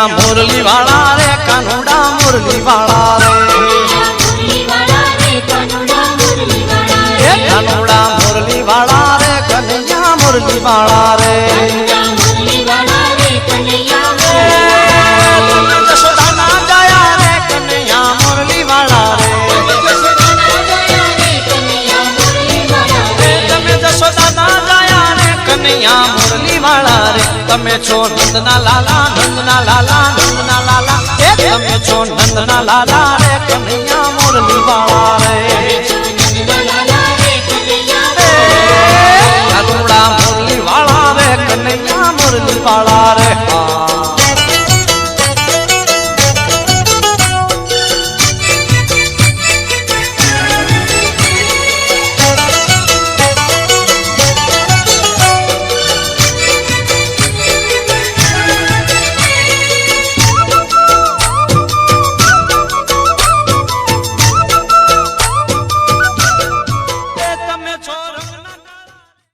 કનૈયા મુરલી વાળા રે કાનુડા મુરલી વાળા રે કાનુડા મુરલી વાળા રે કનૈયા મુરલી વાળા રે જશોદાના ગાયા રે કનૈયા મુરલી વાળા રે તમે જશોદાના ગાયા રે કનૈયા મુરલી વાળા રે તમે છો નંદના લાલા નંદના લાલા નંદના લાલા તમે છો નંદના લાલા રે કનૈયા મુરલી વાળા રે